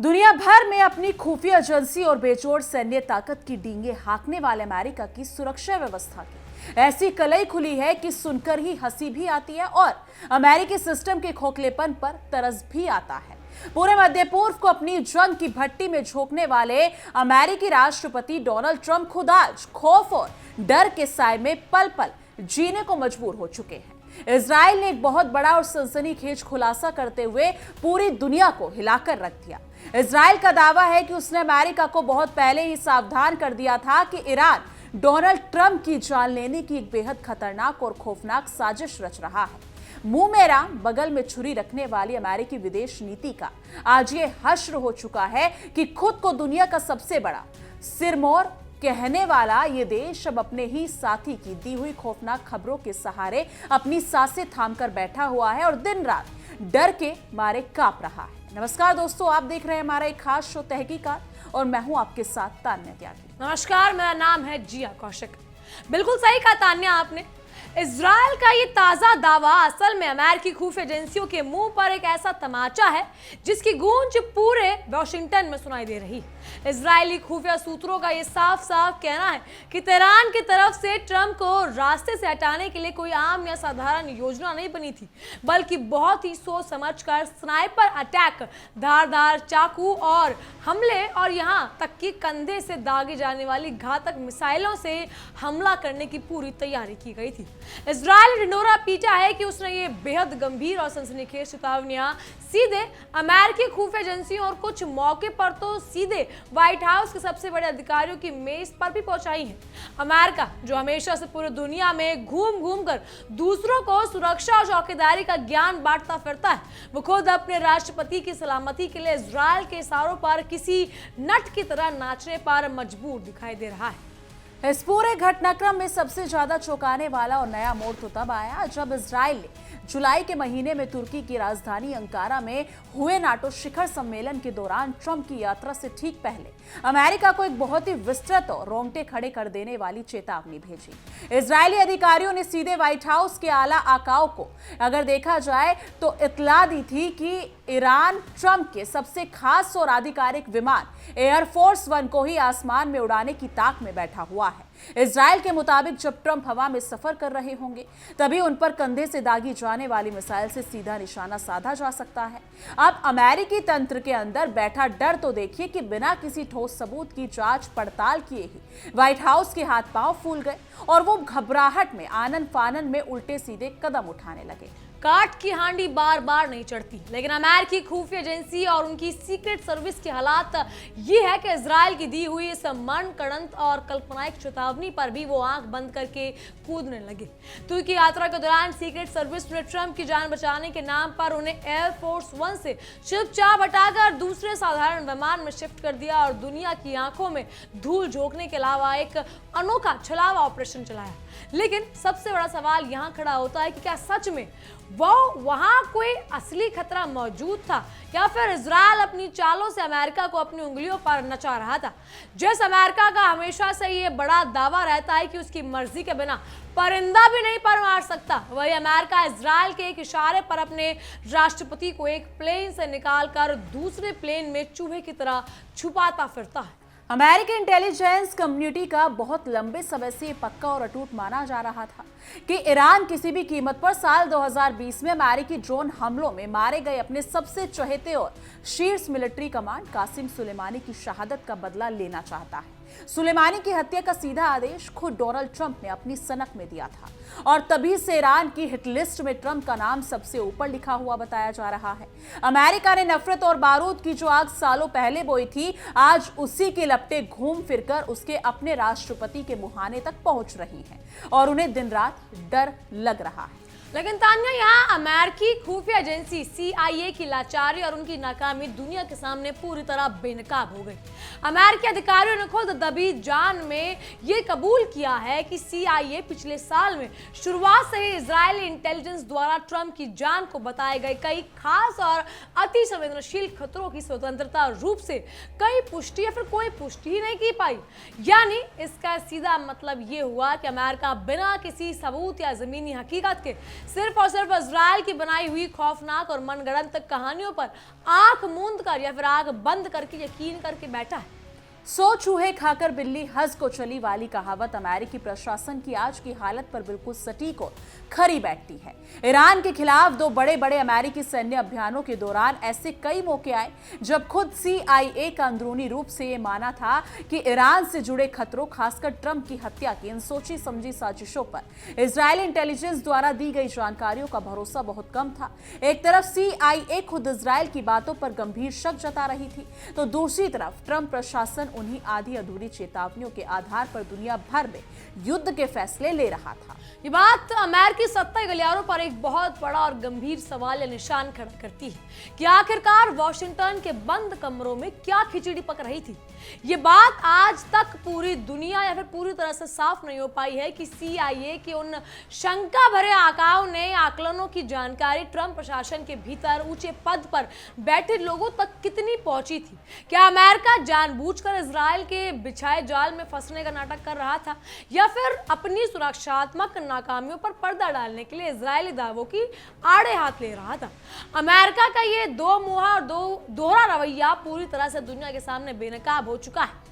दुनिया भर में अपनी खुफिया एजेंसी और बेजोड़ सैन्य ताकत की डींगे हाँकने वाले अमेरिका की सुरक्षा व्यवस्था की ऐसी कलई खुली है कि सुनकर ही हंसी भी आती है और अमेरिकी सिस्टम के खोखलेपन पर तरस भी आता है। पूरे मध्य पूर्व को अपनी जंग की भट्टी में झोंकने वाले अमेरिकी राष्ट्रपति डोनाल्ड ट्रंप खुद आज खौफ और डर के साए में पल पल जीने को मजबूर हो चुके हैं। इजराइल ने एक बहुत बड़ा और सनसनीखेज खुलासा करते हुए पूरी दुनिया को हिलाकर रख दिया। इजराइल का दावा है कि उसने अमेरिका को बहुत पहले ही सावधान कर दिया था कि ईरान डोनाल्ड ट्रंप की जान लेने की एक बेहद खतरनाक और खौफनाक साजिश रच रहा है। मुंह में राम बगल में छुरी रखने वाली अमेरिकी विदेश नीति का आज ये हश्र हो चुका है कि खुद को दुनिया का सबसे बड़ा सिरमौर कहने वाला ये देश अब अपने ही साथी की दी हुई खौफनाक खबरों के सहारे अपनी सांसें थामकर बैठा हुआ है और दिन रात डर के मारे कांप रहा है। नमस्कार दोस्तों, आप देख रहे हैं हमारा एक खास शो तहकीकात और मैं हूं आपके साथ तान्या त्यागी। नमस्कार, मेरा नाम है जिया कौशिक। बिल्कुल सही कहा तान्या आपने। इजराइल का ये ताजा दावा असल में अमेरिकी खुफिया एजेंसियों के मुंह पर एक ऐसा तमाचा है जिसकी गूंज पूरे वॉशिंगटन में सुनाई दे रही है। इजरायली खुफिया सूत्रों का ये साफ साफ कहना है कि तेहरान की तरफ से ट्रंप को रास्ते से हटाने के लिए कोई आम या साधारण योजना नहीं बनी थी, बल्कि बहुत ही सोच समझकर स्नाइपर अटैक, धारदार चाकू और हमले और यहां तक कि कंधे से दागी जाने वाली घातक मिसाइलों से हमला करने की पूरी तैयारी की गई थी। इजराइल ने ढिंढोरा पीटा है कि उसने ये बेहद गंभीर और सनसनीखेज चेतावनियां सीधे अमेरिकी खुफिया एजेंसियों और कुछ मौके पर तो सीधे व्हाइट हाउस के सबसे बड़े अधिकारियों की मेज पर भी पहुंचाई है। अमेरिका जो हमेशा से पूरी दुनिया में घूम घूम कर दूसरों को सुरक्षा और चौकीदारी का ज्ञान बांटता फिरता है, वो खुद अपने राष्ट्रपति की सलामती के लिए इजराइल के इशारों पर किसी नट की तरह नाचने पर मजबूर दिखाई दे रहा है। इस पूरे घटनाक्रम में सबसे ज्यादा चौंकाने वाला और नया मोड़ तो तब आया जब इजराइल ने जुलाई के महीने में तुर्की की राजधानी अंकारा में हुए नाटो शिखर सम्मेलन के दौरान ट्रंप की यात्रा से ठीक पहले अमेरिका को एक बहुत ही विस्तृत और रोंगटे खड़े कर देने वाली चेतावनी भेजी। इजरायली अधिकारियों ने सीधे व्हाइट हाउस के आला आकाओं को अगर देखा जाए तो इत्तला दी थी कि ईरान ट्रंप के सबसे खास और आधिकारिक विमान एयरफोर्स वन को ही आसमान में उड़ाने की ताक में बैठा हुआ है। इजराइल के मुताबिक जब ट्रंप हवा में सफर कर रहे होंगे तभी उन पर कंधे से दागी जाने वाली मिसाइल से सीधा निशाना साधा जा सकता है। अब अमेरिकी तंत्र के अंदर बैठा डर तो देखिए कि बिना किसी ठोस सबूत की जांच पड़ताल किए ही व्हाइट हाउस के हाथ पांव फूल गए और वो घबराहट में आनन फानन में उल्टे सीधे कदम उठाने लगे। काट की हांडी बार बार नहीं चढ़ती, लेकिन अमेरिकी खुफिया एजेंसी और उनकी सीक्रेट सर्विस की हालात ये है कि इजराइल की दी हुई इस मनगढ़ंत और काल्पनिक चेतावनी पर भी वो आंख बंद करके कूदने लगे। तुर्की यात्रा के दौरान सीक्रेट सर्विस ने ट्रंप की जान बचाने के नाम पर उन्हें एयरफोर्स वन से चुपचाप हटाकर दूसरे साधारण विमान में शिफ्ट कर दिया और दुनिया की आंखों में धूल झोंकने के अलावा एक अनोखा छलावा ऑपरेशन चलाया। लेकिन सबसे बड़ा सवाल यहाँ खड़ा होता है कि क्या सच में वहां कोई असली खतरा मौजूद था या फिर इजराइल अपनी चालों से अमेरिका को अपनी उंगलियों पर नचा रहा था। जैसे अमेरिका का हमेशा से ये बड़ा दावा रहता है कि उसकी मर्जी के बिना परिंदा भी नहीं पर मार सकता, वही अमेरिका इजराइल के एक इशारे पर अपने राष्ट्रपति को एक प्लेन से निकालकर दूसरे प्लेन में चूहे की तरह छुपाता फिरता है। अमेरिकी इंटेलिजेंस कम्युनिटी का बहुत लंबे समय से पक्का और अटूट माना जा रहा था कि ईरान किसी भी कीमत पर साल 2020 में अमेरिकी ड्रोन हमलों में मारे गए अपने सबसे चहेते और शीर्ष मिलिट्री कमांड कासिम सुलेमानी की शहादत का बदला लेना चाहता है। सुलेमानी की हत्या का सीधा आदेश खुद डोनाल्ड ट्रंप ने अपनी सनक में दिया था और तभी से ईरान की हिट लिस्ट में ट्रंप का नाम सबसे ऊपर लिखा हुआ बताया जा रहा है। अमेरिका ने नफरत और बारूद की जो आग सालों पहले बोई थी, आज उसी के लपटे घूम फिरकर उसके अपने राष्ट्रपति के मुहाने तक पहुंच रही हैं और उन्हें दिन रात डर लग रहा है। लेकिन तान्या, यहाँ अमेरिकी खुफिया एजेंसी CIA की लाचारी और उनकी नाकामी दुनिया के सामने पूरी तरह बेनकाब हो गई। अमेरिकी अधिकारियों ने खुद दबी जान में ये कबूल किया है कि CIA पिछले साल में शुरुआत से ही इजरायली इंटेलिजेंस द्वारा ट्रंप की जान को बताए गए कई खास और अति संवेदनशील खतरों की स्वतंत्रता रूप से कई पुष्टि या फिर कोई पुष्टि ही नहीं की पाई। यानी इसका सीधा मतलब ये हुआ कि अमेरिका बिना किसी सबूत या जमीनी हकीकत के सिर्फ और सिर्फ इजराइल की बनाई हुई खौफनाक और मनगढ़ंत कहानियों पर आंख मूंद कर या फिर आंख बंद करके यकीन करके बैठा है। 100 चूहे खाकर बिल्ली हंस को चली वाली कहावत अमेरिकी प्रशासन की आज की हालत पर बिल्कुल सटीक और खरी बैठती है। ईरान के खिलाफ दो बड़े बड़े अमेरिकी सैन्य अभियानों के दौरान ऐसे कई मौके आए जब खुद CIA का अंदरूनी रूप से ये माना था कि ईरान से जुड़े खतरों, खासकर ट्रंप की हत्या की इन सोची समझी साजिशों पर इजरायली इंटेलिजेंस द्वारा दी गई जानकारियों का भरोसा बहुत कम था। एक तरफ CIA खुद इजरायल की बातों पर गंभीर शक जता रही थी, तो दूसरी तरफ ट्रंप प्रशासन उन्हीं आधी अधूरी चेतावनियों के आधार पर दुनिया भर में युद्ध के फैसले ले रहा था। ये बात अमेरिकी सत्ता गलियारों पर एक बहुत बड़ा और गंभीर सवाल या निशान खड़ा करती है कि आखिरकार वॉशिंगटन के बंद कमरों में क्या खिचड़ी पक रही थी। ये बात आज तक पूरी दुनिया या फिर पूरी तरह से साफ नहीं हो पाई है कि CIA के उन शंका भरे आकाओं ने आकलनों की जानकारी ट्रंप प्रशासन के भीतर ऊंचे पद पर बैठे लोगों तक कितनी पहुंची थी। क्या अमेरिका जानबूझकर इजराइल के बिछाए जाल में फंसने का नाटक कर रहा था या फिर अपनी सुरक्षात्मक नाकामियों पर पर्दा डालने के लिए इजरायली दावों की आड़े हाथ ले रहा था। अमेरिका का ये दो मुहा और दोहरा रवैया पूरी तरह से दुनिया के सामने बेनकाब हो चुका है।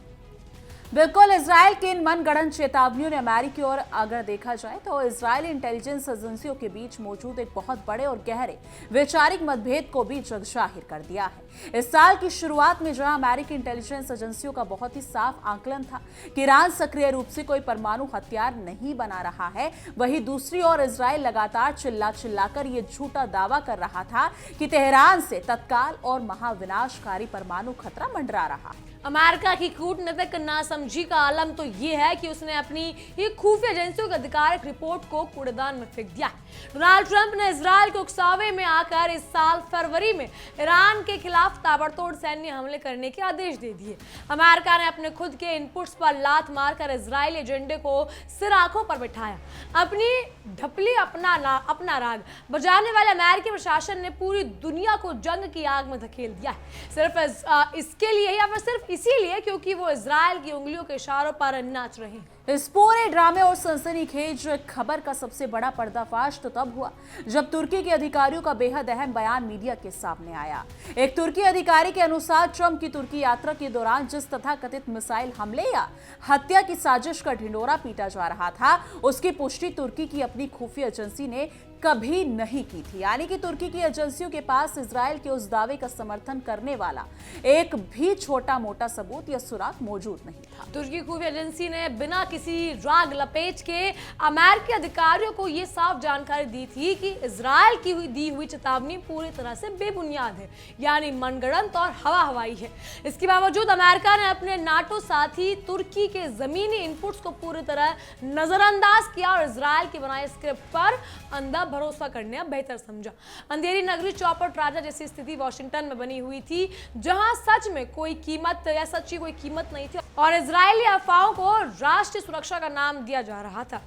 बिल्कुल, इजराइल की इन मनगढ़ंत चेतावनियों ने अमेरिकी और अगर देखा जाए तो इजरायली इंटेलिजेंस एजेंसियों के बीच मौजूद एक बहुत बड़े और गहरे वैचारिक मतभेद को भी जगजाहिर कर दिया है। इस साल की शुरुआत में जहां अमेरिकी इंटेलिजेंस एजेंसियों का बहुत ही साफ आकलन था कि ईरान सक्रिय रूप से कोई परमाणु हथियार नहीं बना रहा है, वहीं दूसरी ओर इजराइल लगातार चिल्लाकर ये झूठा दावा कर रहा था कि तेहरान से तत्काल और महाविनाशकारी परमाणु खतरा मंडरा रहा है। अमेरिका की कूटनीतिक नासमझी का आलम तो ये है कि उसने अपनी ये खुफिया एजेंसियों की आधिकारिक रिपोर्ट को कूड़ेदान में फेंक दिया। डोनाल्ड ट्रंप ने इजराइल के उकसावे में आकर इस साल फरवरी में ईरान के खिलाफ ताबड़तोड़ सैन्य हमले करने के आदेश दे दिए। अमेरिका ने अपने खुद के इनपुट्स पर लात मारकर इजरायली एजेंडे को सिर आंखों पर बिठाया। अपनी ढपली अपना राग बजाने वाले अमेरिकी प्रशासन ने पूरी दुनिया को जंग की आग में धकेल दिया है, सिर्फ इसके लिए या फिर सिर्फ इसीलिए क्योंकि वो इजराइल की उंगलियों के इशारों पर नाच रहे हैं। इस पूरे ड्रामे और सनसनीखेज खबर का सबसे बड़ा पर्दाफाश तो तब हुआ जब तुर्की के अधिकारियों का बेहद अहम बयान मीडिया के सामने आया। एक तुर्की अधिकारी के अनुसार ट्रंप की तुर्की यात्रा के दौरान जिस तथाकथित मिसाइल हमले या हत्या की साजिश का ढिंढोरा पीटा जा रहा था, उसकी पुष्टि तुर्की की अपनी खुफिया एजेंसी ने कभी नहीं की थी। यानी कि तुर्की की एजेंसियों के पास इजराइल के उस दावे का समर्थन करने वाला एक भी छोटा मोटा सबूत या सुराग मौजूद नहीं था। तुर्की खुफिया एजेंसी ने बिना किसी राग लपेट के अमेरिकी अधिकारियों को यह साफ जानकारी दी थी कि इजराइल की दी हुई चेतावनी पूरी तरह से बेबुनियाद है, यानी मनगढ़ंत और हवा हवाई है। इसके बावजूद अमेरिका ने अपने नाटो साथी तुर्की के जमीनी इनपुट्स को पूरी तरह नजरअंदाज किया और इजराइल की बनाई स्क्रिप्ट पर अंधा भरोसा करने बेहतर समझा। अंधेरी नगरी चौपट राजा जैसी स्थिति वॉशिंगटन में बनी हुई थी, जहां सच में कोई कीमत या सच्ची कोई कीमत नहीं थी और इजरायली अफवाहों को राष्ट्रीय सुरक्षा का नाम दिया जा रहा था।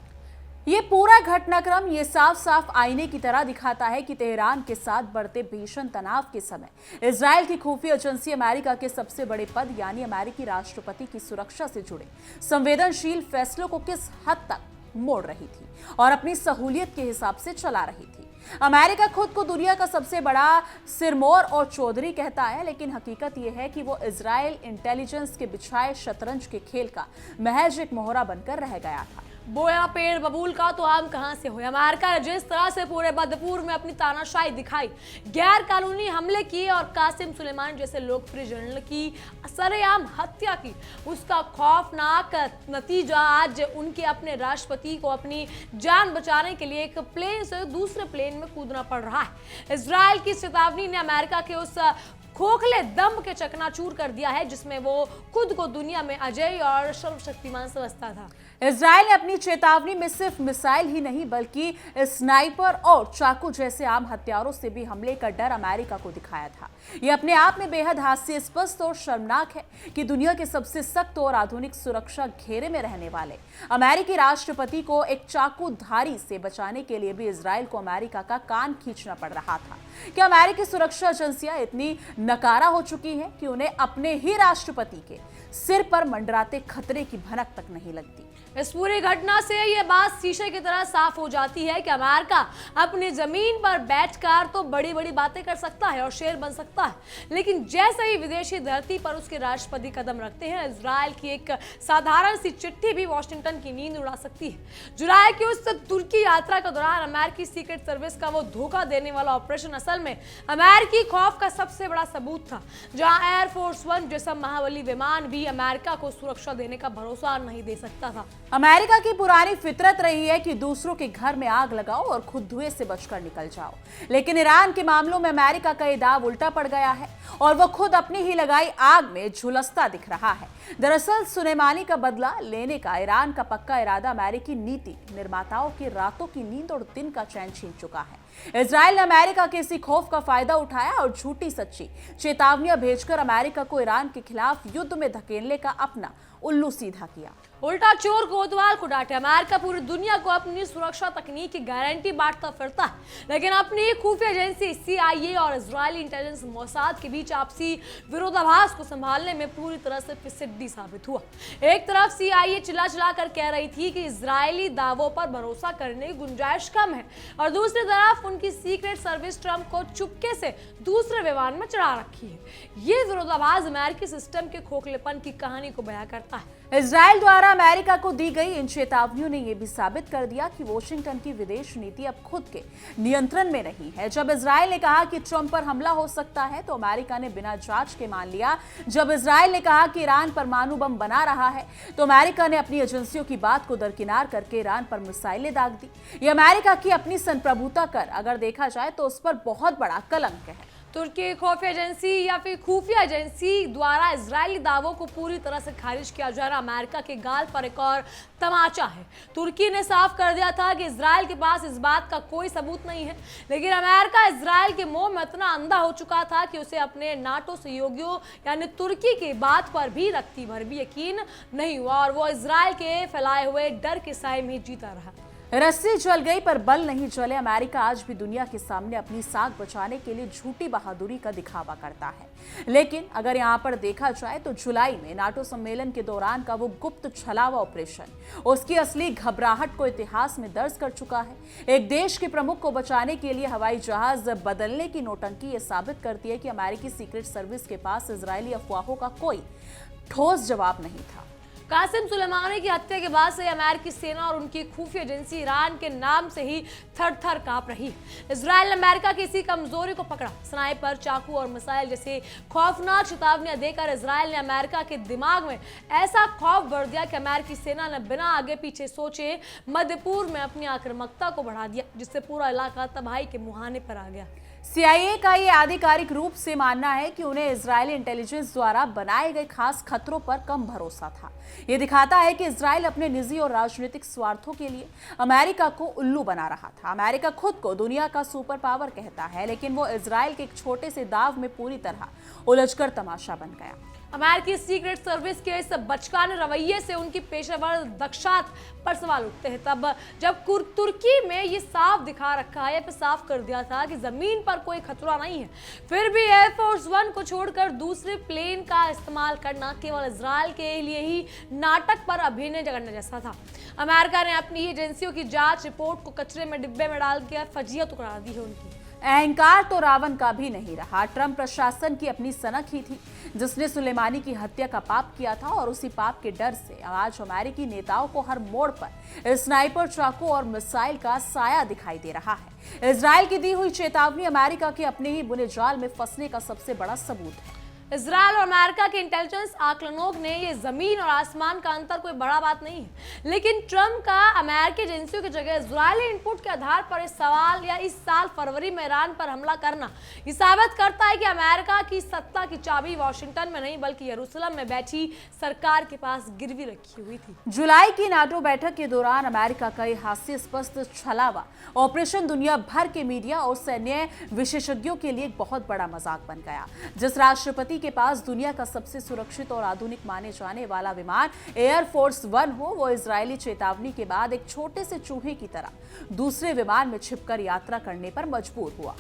ये पूरा घटनाक्रम ये साफ साफ आईने की तरह दिखाता है कि तेहरान के साथ बढ़ते भीषण तनाव के समय इजराइल की खुफिया एजेंसी अमेरिका के सबसे बड़े पद यानी अमेरिकी राष्ट्रपति की सुरक्षा से जुड़े संवेदनशील फैसलों को किस हद तक मोड़ रही थी और अपनी सहूलियत के हिसाब से चला रही थी। अमेरिका खुद को दुनिया का सबसे बड़ा सिरमौर और चौधरी कहता है, लेकिन हकीकत यह है कि वो इजराइल इंटेलिजेंस के बिछाए शतरंज के खेल का महज एक मोहरा बनकर रह गया था। बोया पेड़ बबूल का तो आम कहां से हो। अमेरिका ने जिस तरह से पूरे बदपूर में अपनी तानाशाही दिखाई, गैर कानूनी हमले किए और कासिम सुलेमानी जैसे लोकप्रिय जनरल की सरेआम हत्या की, उसका खौफनाक नतीजा आज उनके अपने राष्ट्रपति को अपनी जान बचाने के लिए एक प्लेन से दूसरे प्लेन में कूदना पड़ रहा है। इजराइल की चेतावनी ने अमेरिका के उस खोखले दम के चकनाचूर कर दिया है जिसमें वो खुद को दुनिया में अजय और सर्वशक्तिमान समझता था। इजराइल ने अपनी चेतावनी में सिर्फ मिसाइल ही नहीं बल्कि स्नाइपर और चाकू जैसे आम हथियारों से भी हमले का डर अमेरिका को दिखाया था। यह अपने आप में बेहद हास्यास्पद और शर्मनाक है कि दुनिया के सबसे सख्त और आधुनिक सुरक्षा घेरे में रहने वाले अमेरिकी राष्ट्रपति को एक चाकूधारी से बचाने के लिए भी इजराइल को अमेरिका का कान खींचना पड़ रहा था। क्या अमेरिकी सुरक्षा एजेंसियां इतनी नकारा हो चुकी हैं कि उन्हें अपने ही राष्ट्रपति के सिर पर मंडराते खतरे की भनक तक नहीं लगती। इस पूरी घटना से यह बात शीशे की तरह साफ हो जाती है कि अमेरिका अपनी जमीन पर बैठकर तो बड़ी बड़ी बातें कर सकता है और शेर बन सकता है, लेकिन जैसे ही विदेशी धरती पर उसके राष्ट्रपति कदम रखते हैं, इजराइल की एक साधारण सी चिट्ठी भी वॉशिंगटन की नींद उड़ा सकती है। जुलाई की उस तुर्की यात्रा के दौरान अमेरिकी सीक्रेट सर्विस का वो धोखा देने वाला ऑपरेशन असल में अमेरिकी खौफ का सबसे बड़ा सबूत था, जहां एयरफोर्स वन जैसा महाबली विमान भी अमेरिका को सुरक्षा देने का भरोसा नहीं दे सकता था। अमेरिका की पुरानी फितरत रही है कि दूसरों के घर में आग लगाओ और खुद धुएं से बचकर निकल जाओ, लेकिन ईरान के मामलों में अमेरिका का ये दाव उल्टा पड़ गया है और वो खुद अपनी ही लगाई आग में झुलसता दिख रहा है। दरअसल सुलेमानी का बदला लेने का ईरान का पक्का इरादा अमेरिकी नीति निर्माताओं की रातों की नींद और दिन का चैन छीन चुका है। इजराइल ने अमेरिका के इसी खौफ का फायदा उठाया और झूठी सच्ची चेतावनियां भेजकर अमेरिका को ईरान के खिलाफ युद्ध में धकेलने का अपना उल्लू सीधा किया। उल्टा चोर कोतवाल को डांटे। अमेरिका पूरी दुनिया को अपनी सुरक्षा तकनीक की गारंटी बांटता फिरता है, लेकिन अपनी खुफिया एजेंसी CIA और इजरायली इंटेलिजेंस मोसाद के बीच आपसी विरोधाभास को संभालने में पूरी तरह से फिसड्डी साबित हुआ। एक तरफ CIA चिल्ला चिल्ला कर कह रही थी कि इजरायली दावों पर भरोसा करने की गुंजाइश कम है, और दूसरी तरफ उनकी सीक्रेट सर्विस ट्रंप को चुपके से दूसरे विमान में चढ़ा रखी है। ये विरोधाभास अमेरिकी सिस्टम के खोखलेपन की कहानी को बयां करता है। इजराइल द्वारा अमेरिका को दी गई इन चेतावनियों ने यह भी साबित कर दिया कि वॉशिंगटन की विदेश नीति अब खुद के नियंत्रण में नहीं है। जब इजराइल ने कहा कि ट्रंप पर हमला हो सकता है तो अमेरिका ने बिना जांच के मान लिया। जब इजराइल ने कहा कि ईरान परमाणु बम बना रहा है तो अमेरिका ने अपनी एजेंसियों की बात को दरकिनार करके ईरान पर मिसाइलें दाग दी। ये अमेरिका की अपनी संप्रभुता कर अगर देखा जाए तो उस पर बहुत बड़ा कलंक है। तुर्की खुफिया एजेंसी या फिर खुफिया एजेंसी द्वारा इजरायली दावों को पूरी तरह से खारिज किया जाना अमेरिका के गाल पर एक और तमाचा है। तुर्की ने साफ कर दिया था कि इजराइल के पास इस बात का कोई सबूत नहीं है, लेकिन अमेरिका इजराइल के मोह में इतना अंधा हो चुका था कि उसे अपने नाटो सहयोगियों यानी तुर्की की बात पर भी रत्ती भर भी यकीन नहीं हुआ और वो इजराइल के फैलाए हुए डर के साए में जीता रहा। रस्सी जल गई पर बल नहीं जले। अमेरिका आज भी दुनिया के सामने अपनी साख बचाने के लिए झूठी बहादुरी का दिखावा करता है, लेकिन अगर यहाँ पर देखा जाए तो जुलाई में नाटो सम्मेलन के दौरान का वो गुप्त छलावा ऑपरेशन उसकी असली घबराहट को इतिहास में दर्ज कर चुका है। एक देश के प्रमुख को बचाने के लिए हवाई जहाज बदलने की नौटंकी ये साबित करती है कि अमेरिकी सीक्रेट सर्विस के पास इजरायली अफवाहों का कोई ठोस जवाब नहीं था। कासिम सुलेमानी की हत्या के बाद से अमेरिकी सेना और उनकी खुफिया एजेंसी ईरान के नाम से ही थर-थर कांप रही है। इजराइल ने अमेरिका की इसी कमजोरी को पकड़ा। स्नाइपर, चाकू और मिसाइल जैसे खौफनाक चेतावनियां देकर इजराइल ने अमेरिका के दिमाग में ऐसा खौफ भर दिया कि अमेरिकी सेना ने बिना आगे पीछे सोचे मध्य पूर्व में अपनी आक्रामकता को बढ़ा दिया, जिससे पूरा इलाका तबाही के मुहाने पर आ गया। CIA का ये आधिकारिक रूप से मानना है कि उन्हें इजरायली इंटेलिजेंस द्वारा बनाए गए खास खतरों पर कम भरोसा था। ये दिखाता है कि इजराइल अपने निजी और राजनीतिक स्वार्थों के लिए अमेरिका को उल्लू बना रहा था। अमेरिका खुद को दुनिया का सुपर पावर कहता है, लेकिन वो इजराइल के एक छोटे से दाव में पूरी तरह उलझकर तमाशा बन गया। अमेरिकी सीक्रेट सर्विस के इस बचकाने रवैये से उनकी पेशेवर दक्षता पर सवाल उठते हैं। तब जब तुर्की में ये साफ दिखा रखा है, फिर साफ कर दिया था कि जमीन पर कोई खतरा नहीं है, फिर भी एयरफोर्स वन को छोड़कर दूसरे प्लेन का इस्तेमाल करना केवल इजराइल के लिए ही नाटक पर अभिनय करने जैसा था। अमेरिका ने अपनी एजेंसियों की जांच रिपोर्ट को कचरे में डिब्बे में डाल के फजीहत करा दी है उनकी। अहंकार तो रावण का भी नहीं रहा। ट्रंप प्रशासन की अपनी सनक ही थी जिसने सुलेमानी की हत्या का पाप किया था, और उसी पाप के डर से आज अमेरिकी नेताओं को हर मोड़ पर स्नाइपर, चाकू और मिसाइल का साया दिखाई दे रहा है। इजराइल की दी हुई चेतावनी अमेरिका के अपने ही बुने जाल में फंसने का सबसे बड़ा सबूत है। इजराइल और अमेरिका के इंटेलिजेंस आकलनों ने ये जमीन और आसमान का अंतर कोई बड़ा बात नहीं है, लेकिन ट्रंप का अमेरिकी एजेंसियों की जगह इजरायली इनपुट के आधार पर इस सवाल या इस साल फरवरी में ईरान पर हमला करना ये साबित करता है कि अमेरिका की सत्ता की चाबी वॉशिंगटन में नहीं बल्कि यरूशलेम में बैठी सरकार के पास गिरवी रखी हुई थी। जुलाई की नाटो बैठक के दौरान अमेरिका का यह हास्यास्पद छलावा ऑपरेशन दुनिया भर के मीडिया और सैन्य विशेषज्ञों के लिए एक बहुत बड़ा मजाक बन गया। जिस राष्ट्रपति के पास दुनिया का सबसे सुरक्षित और आधुनिक माने जाने वाला विमान एयरफोर्स वन हो, वो इजरायली चेतावनी के बाद एक छोटे से चूहे की तरह दूसरे विमान में छिपकर यात्रा करने पर मजबूर हुआ।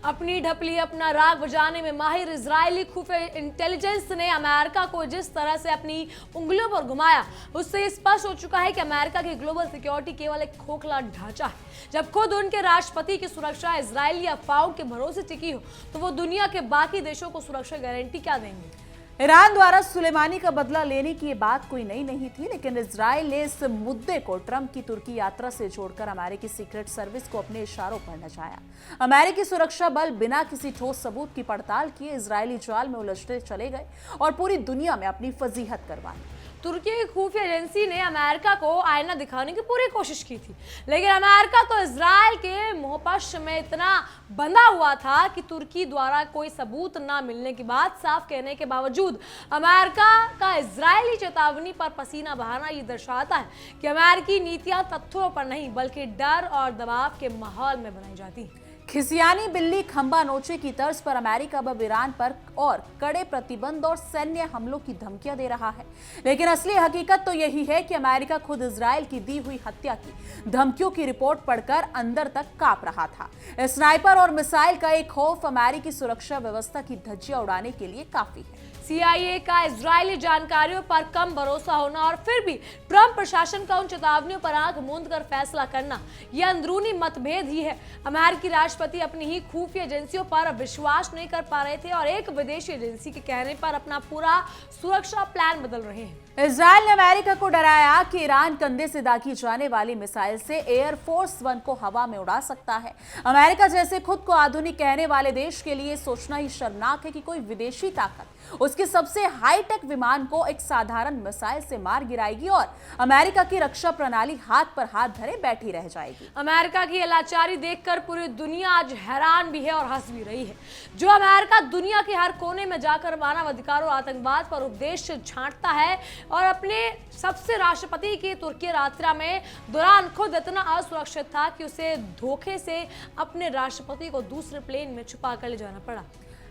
अपनी ढपली अपना राग बजाने में माहिर इजरायली खुफिया इंटेलिजेंस ने अमेरिका को जिस तरह से अपनी उंगलियों पर घुमाया, उससे स्पष्ट हो चुका है कि अमेरिका की ग्लोबल सिक्योरिटी केवल एक खोखला ढांचा है। जब खुद उनके राष्ट्रपति की सुरक्षा इजरायली अफवाहों के भरोसे टिकी हो, तो वो दुनिया के बाकी देशों को सुरक्षा गारंटी क्या देंगे? ईरान द्वारा सुलेमानी का बदला लेने की ये बात कोई नई नहीं थी, लेकिन इजराइल ने इस मुद्दे को ट्रंप की तुर्की यात्रा से जोड़कर अमेरिकी सीक्रेट सर्विस को अपने इशारों पर नचाया। अमेरिकी सुरक्षा बल बिना किसी ठोस सबूत की पड़ताल किए इजरायली जाल में उलझते चले गए और पूरी दुनिया में अपनी फजीहत करवाई। तुर्की की खुफिया एजेंसी ने अमेरिका को आईना दिखाने की पूरी कोशिश की थी, लेकिन अमेरिका तो इजराइल के मोहपश में इतना बंधा हुआ था कि तुर्की द्वारा कोई सबूत ना मिलने की बात साफ कहने के बावजूद अमेरिका का इजरायली चेतावनी पर पसीना बहाना ये दर्शाता है कि अमेरिकी नीतियां तथ्यों पर नहीं बल्कि डर और दबाव के माहौल में बनाई जाती हैं। खिसियानी बिल्ली खंबा नोचे की तर्ज पर अमेरिका अब ईरान पर और कड़े प्रतिबंध और सैन्य हमलों की धमकियां दे रहा है, लेकिन असली हकीकत तो यही है कि अमेरिका खुद इजराइल की दी हुई हत्या की धमकियों की रिपोर्ट पढ़कर अंदर तक कांप रहा था। स्नाइपर और मिसाइल का एक खौफ अमेरिकी सुरक्षा व्यवस्था की धज्जियां उड़ाने के लिए काफी है। CIA का इजरायली जानकारियों पर कम भरोसा होना और फिर भी ट्रंप प्रशासन का उन चेतावनियों पर आंख मूंद कर फैसला करना, यह अंदरूनी मतभेद ही है। अमेरिकी राष्ट्रपति अपनी ही खुफिया एजेंसियों पर विश्वास नहीं कर पा रहे थे और एक विदेशी एजेंसी के कहने पर अपना पूरा सुरक्षा प्लान बदल रहे हैं। इजराइल ने अमेरिका को डराया कि ईरान कंधे से दागी जाने वाली मिसाइल से एयरफोर्स वन को हवा में उड़ा सकता है। अमेरिका जैसे खुद को आधुनिक कहने वाले देश के लिए सोचना ही शर्मनाक है कि कोई विदेशी ताकत उसके सबसे हाईटेक विमान को एक साधारण मिसाइल से मार गिराएगी और अमेरिका की रक्षा प्रणाली हाथ पर हाथ धरे बैठी रह जाएगी। अमेरिका की लाचारी देखकर पूरी दुनिया आज हैरान भी है और हंस भी रही है। जो अमेरिका दुनिया के हर कोने में जाकर मानव अधिकार और आतंकवाद पर उपदेश छांटता है और अपने सबसे राष्ट्रपति की तुर्की यात्रा में दौरान खुद इतना असुरक्षित था कि उसे धोखे से अपने राष्ट्रपति को दूसरे प्लेन में छुपा कर ले जाना पड़ा।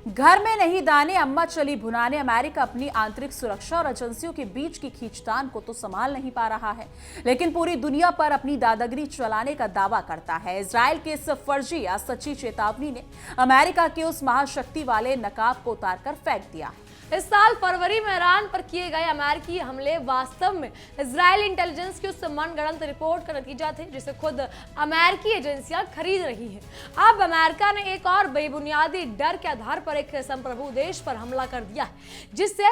घर में नहीं दाने अम्मा चली भुनाने अमेरिका अपनी आंतरिक सुरक्षा और एजेंसियों के बीच की खींचतान को तो संभाल नहीं पा रहा है, लेकिन पूरी दुनिया पर अपनी दादागिरी चलाने का दावा करता है। इजराइल के इस फर्जी या सच्ची चेतावनी ने अमेरिका के उस महाशक्ति वाले नकाब को उतारकर फेंक दिया है। इस साल फरवरी में ईरान पर किए गए अमेरिकी हमले वास्तव में इजरायली इंटेलिजेंस की उस मनगढ़ंत रिपोर्ट का नतीजा थे जिसे खुद अमेरिकी एजेंसियां खरीद रही हैं। अब अमेरिका ने एक और बेबुनियादी डर के आधार पर एक संप्रभु देश पर हमला कर दिया है, जिससे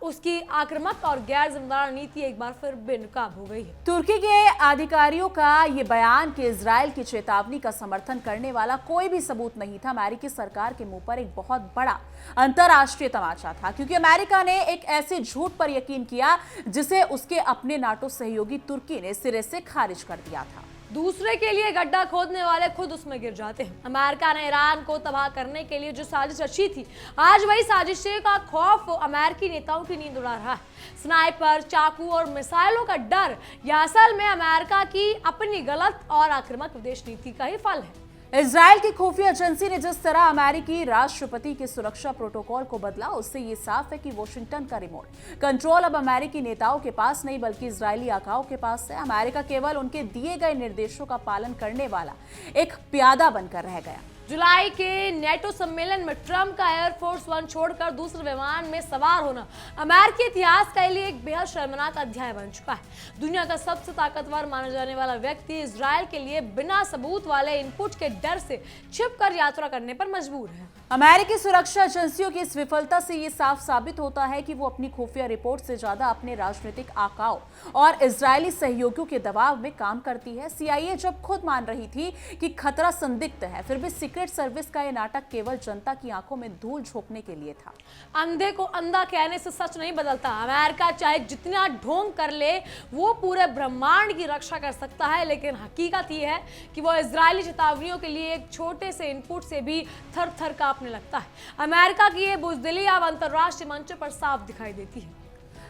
उसकी आक्रामक और गैर जिम्मेदार नीति एक बार फिर बेनकाब हो गई है। तुर्की के अधिकारियों का ये बयान कि इजराइल की चेतावनी का समर्थन करने वाला कोई भी सबूत नहीं था, अमेरिकी सरकार के मुंह पर एक बहुत बड़ा अंतरराष्ट्रीय तमाचा था, क्योंकि अमेरिका ने एक ऐसे झूठ पर यकीन किया जिसे उसके अपने नाटो सहयोगी तुर्की ने सिरे से खारिज कर दिया था। दूसरे के लिए गड्ढा खोदने वाले खुद उसमें गिर जाते हैं। अमेरिका ने ईरान को तबाह करने के लिए जो साजिश रची थी, आज वही साजिशें का खौफ अमेरिकी नेताओं की नींद उड़ा रहा है। स्नाइपर, चाकू और मिसाइलों का डर यह असल में अमेरिका की अपनी गलत और आक्रामक विदेश नीति का ही फल है। इजराइल की खुफिया एजेंसी ने जिस तरह अमेरिकी राष्ट्रपति के सुरक्षा प्रोटोकॉल को बदला, उससे ये साफ है कि वॉशिंगटन का रिमोट कंट्रोल अब अमेरिकी नेताओं के पास नहीं बल्कि इजरायली आकाओं के पास है। अमेरिका केवल उनके दिए गए निर्देशों का पालन करने वाला एक प्यादा बनकर रह गया। जुलाई के नेटो सम्मेलन में ट्रंप का एयरफोर्स वन छोड़कर दूसरे विमान में सवार होना अमेरिकी इतिहास के लिए एक बेहद शर्मनाक अध्याय बन चुका है। दुनिया का सबसे ताकतवर माना जाने वाला व्यक्ति इजराइल के लिए बिना सबूत वाले इनपुट के डर से छिपकर यात्रा करने पर मजबूर है। अमेरिकी सुरक्षा एजेंसियों की इस विफलता से ये साफ साबित होता है कि वो अपनी खुफिया रिपोर्ट से ज्यादा अपने राजनीतिक आकाओं और इजरायली सहयोगियों के दबाव में काम करती है। CIA जब खुद मान रही थी कि खतरा संदिग्ध है, फिर भी सीक्रेट सर्विस का ये नाटक केवल जनता की आंखों में धूल झोंकने के लिए था। अंधे को अंधा कहने से सच नहीं बदलता। अमेरिका चाहे जितना ढोंग कर ले, वो पूरे ब्रह्मांड की रक्षा कर सकता है, लेकिन हकीकत ये है कि वो इजरायली चेतावनियों के लिए एक छोटे से इनपुट से भी थर थर कांपने लगता है। अमेरिका की ये बुजदिली अब अंतर्राष्ट्रीय मंचों पर साफ दिखाई देती है।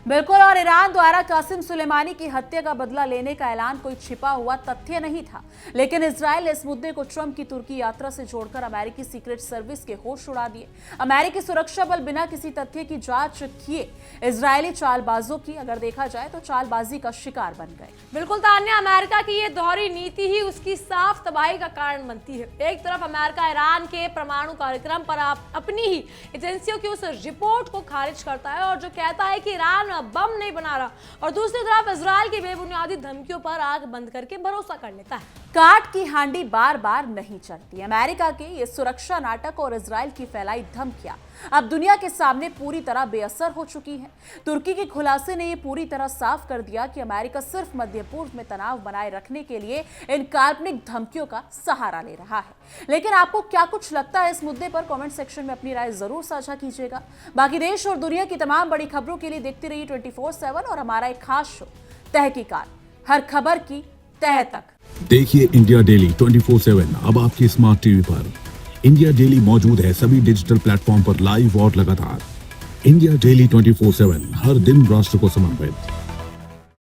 बिल्कुल, और ईरान द्वारा कासिम सुलेमानी की हत्या का बदला लेने का ऐलान कोई छिपा हुआ तथ्य नहीं था, लेकिन इजराइल ने इस मुद्दे को ट्रंप की तुर्की यात्रा से जोड़कर अमेरिकी सीक्रेट सर्विस के होश उड़ा दिए। अमेरिकी सुरक्षा बल बिना किसी तथ्य की जांच किए इजरायली चालबाजों की, अगर देखा जाए तो चालबाजी का शिकार बन गए। बिल्कुल तान्या, अमेरिका की ये दोहरी नीति ही उसकी साफ तबाही का कारण बनती है। एक तरफ अमेरिका ईरान के परमाणु कार्यक्रम पर अपनी ही एजेंसियों की उस रिपोर्ट को खारिज करता है और जो कहता है कि ईरान बम नहीं बना रहा, और दूसरी तरफ इजराइल की बेबुनियादी धमकियों पर आंख बंद करके भरोसा कर लेता है। काट की हांडी बार बार नहीं चढ़ती। अमेरिका के ये सुरक्षा नाटक और इजराइल की फैलाई धमकियां अब दुनिया के सामने पूरी तरह बेअसर हो चुकी हैं। तुर्की के खुलासे ने ये पूरी तरह साफ कर दिया कि अमेरिका सिर्फ मध्य पूर्व में तनाव बनाए रखने के लिए इन काल्पनिक धमकियों का सहारा ले रहा है। लेकिन आपको क्या कुछ लगता है इस मुद्दे पर? कमेंट सेक्शन में अपनी राय जरूर साझा कीजिएगा। बाकी देश और दुनिया की तमाम बड़ी खबरों के लिए देखते रहिए 24/7 और हमारा एक खास शो तहकीकात, हर खबर की तह तक। देखिए इंडिया डेली 24/7 अब आपकी स्मार्ट टीवी पर। इंडिया डेली मौजूद है सभी डिजिटल प्लेटफॉर्म पर लाइव और लगातार। इंडिया डेली 24/7 हर दिन राष्ट्र को समर्पित।